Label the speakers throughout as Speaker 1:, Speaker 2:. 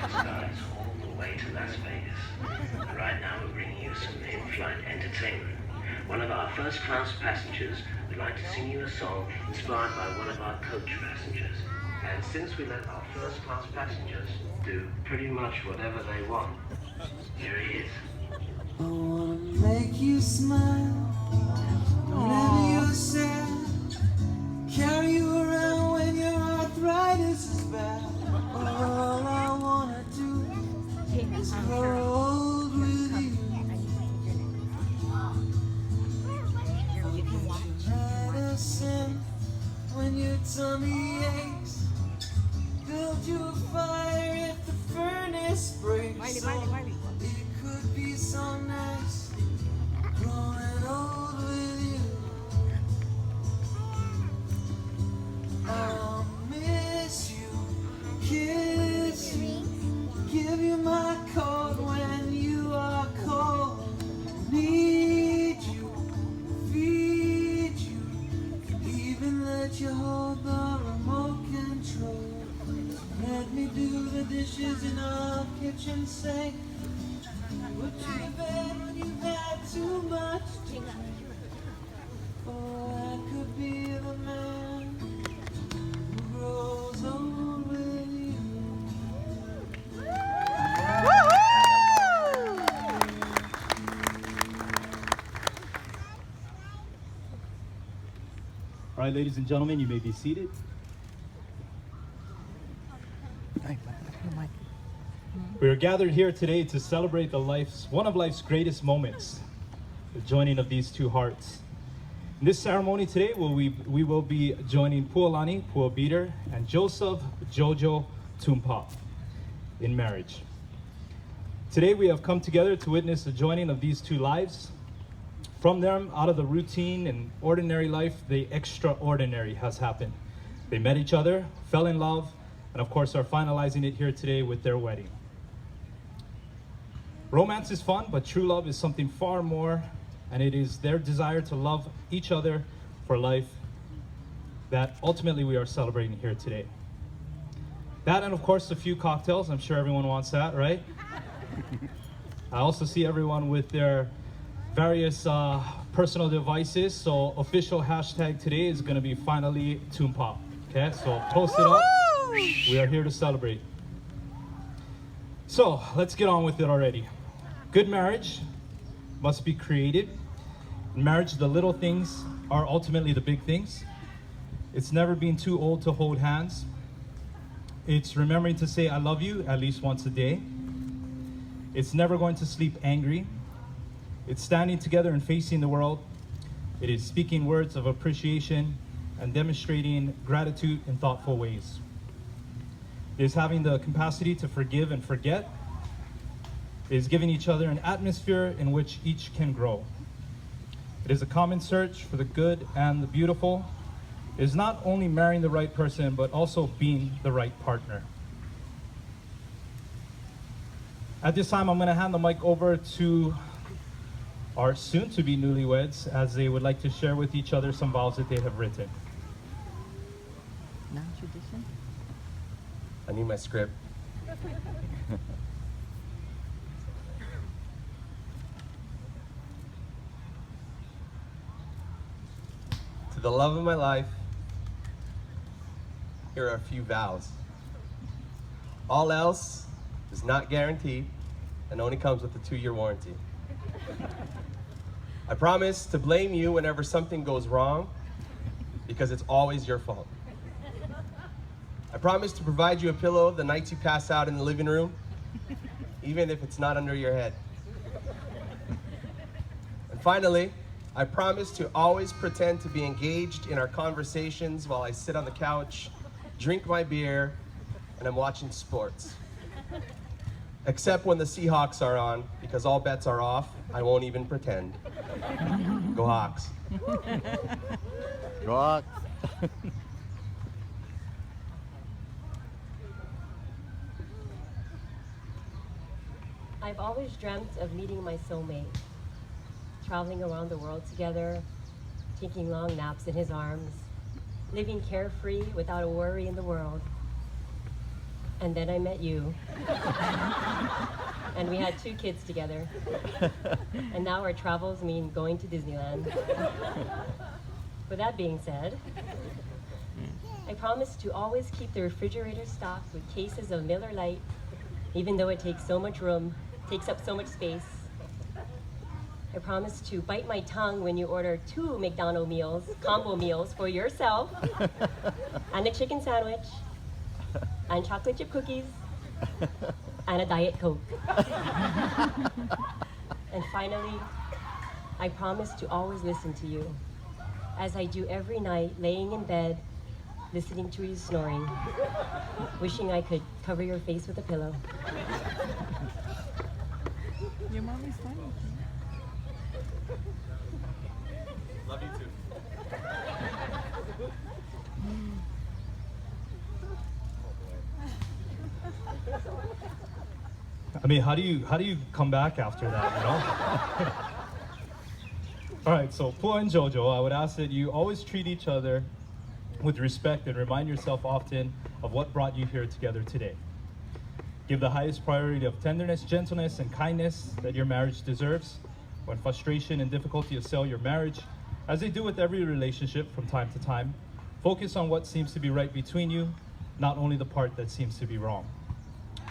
Speaker 1: Starts all the way to Las Vegas. And right now we're bringing you some in-flight entertainment. One of our first-class passengers would like to sing you a song inspired by one of our coach passengers. And since we let our first-class passengers do pretty much whatever they want, here he is.
Speaker 2: I wanna make you smile whenever you're sad. Carry you around when your arthritis is bad. All I wanna do is grow old with you. Medicine when your tummy aches. Build you a fire if the furnace breaks. It could be so nice growing old with you. I'll miss you, kiss you, give you my coat when you are cold. Need you, feed you, even let you hold the remote control. Let me do the dishes in our kitchen sink. Put you to bed when you've had too much to drink. Oh, I could be the man who grows old with you.
Speaker 3: All right, ladies and gentlemen, you may be seated. We are gathered here today to celebrate one of life's greatest moments, the joining of these two hearts. In this ceremony today, we will be joining Pualani, Puabeater, and Joseph Jojo Tumpa in marriage. Today we have come together to witness the joining of these two lives. From them, out of the routine and ordinary life, the extraordinary has happened. They met each other, fell in love, and of course are finalizing it here today with their wedding. Romance is fun, but true love is something far more, and it is their desire to love each other for life that ultimately we are celebrating here today. That and of course a few cocktails. I'm sure everyone wants that, right? I also see everyone with their various personal devices, so official hashtag today is going to be finally Tumpa. Okay, so toast it up. We are here to celebrate. So let's get on with it already. Good marriage must be created. In marriage, the little things are ultimately the big things. It's never being too old to hold hands. It's remembering to say I love you at least once a day. It's never going to sleep angry. It's standing together and facing the world. It is speaking words of appreciation and demonstrating gratitude in thoughtful ways. It is having the capacity to forgive and forget. It is giving each other an atmosphere in which each can grow. It is a common search for the good and the beautiful. It is not only marrying the right person, but also being the right partner. At this time, I'm going to hand the mic over to our soon-to-be newlyweds as they would like to share with each other some vows that they have written.
Speaker 4: Non-tradition?
Speaker 5: I need my script. To the love of my life, here are a few vows. All else is not guaranteed and only comes with a 2-year warranty. I promise to blame you whenever something goes wrong because it's always your fault. I promise to provide you a pillow the nights you pass out in the living room, even if it's not under your head. And finally, I promise to always pretend to be engaged in our conversations while I sit on the couch, drink my beer, and I'm watching sports. Except when the Seahawks are on, because all bets are off, I won't even pretend. Go Hawks.
Speaker 4: Go Hawks.
Speaker 6: I've always dreamt of meeting my soulmate, traveling around the world together, taking long naps in his arms, living carefree without a worry in the world, And then I met you. And we had 2 kids together. And now our travels mean going to Disneyland. With that being said, I promise to always keep the refrigerator stocked with cases of Miller Lite, even though it takes so much room, takes up so much space. I promise to bite my tongue when you order 2 McDonald's meals, combo meals for yourself, and a chicken sandwich, and chocolate chip cookies, and a Diet Coke. And finally, I promise to always listen to you, as I do every night, laying in bed, listening to you snoring, wishing I could cover your face with a pillow.
Speaker 4: Your mom is funny.
Speaker 5: Love you too.
Speaker 3: I mean, how do you come back after that, you know? All right, so Pua and Jojo, I would ask that you always treat each other with respect and remind yourself often of what brought you here together today. Give the highest priority of tenderness, gentleness, and kindness that your marriage deserves. When frustration and difficulty assail your marriage, as they do with every relationship from time to time, focus on what seems to be right between you, not only the part that seems to be wrong.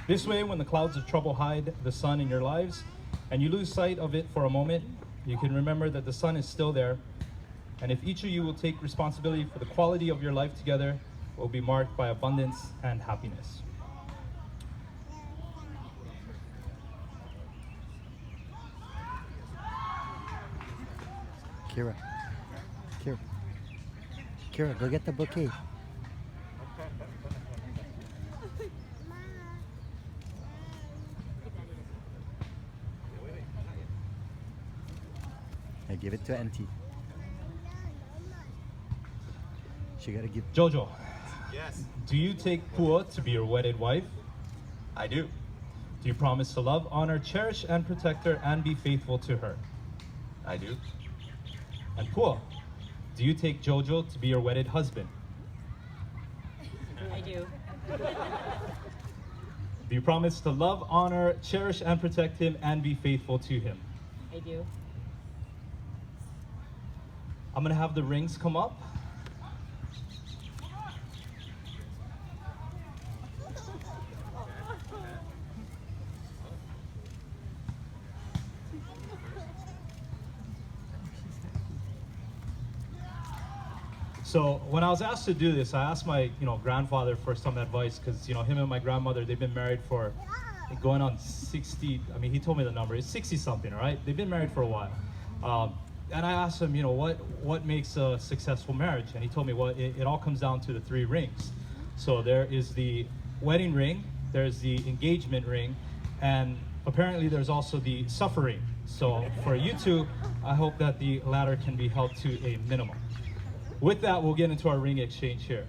Speaker 3: This way, when the clouds of trouble hide the sun in your lives, and you lose sight of it for a moment, you can remember that the sun is still there. And if each of you will take responsibility for the quality of your life together, it will be marked by abundance and happiness.
Speaker 7: Kira. Kira, go get the bouquet. I give it to Auntie. She gotta give.
Speaker 3: Jojo,
Speaker 5: Yes,
Speaker 3: do you take Pua to be your wedded wife?
Speaker 5: I do.
Speaker 3: Do you promise to love, honor, cherish, and protect her and be faithful to her?
Speaker 5: I do.
Speaker 3: And Pua, do you take Jojo to be your wedded husband?
Speaker 6: I do.
Speaker 3: Do you promise to love, honor, cherish, and protect him and be faithful to him?
Speaker 6: I do.
Speaker 3: I'm gonna have the rings come up. So when I was asked to do this, I asked my grandfather for some advice because him and my grandmother, they've been married for going on 60. I mean, he told me the number. It's 60 something, all right? They've been married for a while. And I asked him, what makes a successful marriage? And he told me, well, it all comes down to the 3 rings. So there is the wedding ring, there's the engagement ring, and apparently there's also the suffering. So for you two, I hope that the latter can be held to a minimum. With that, we'll get into our ring exchange here.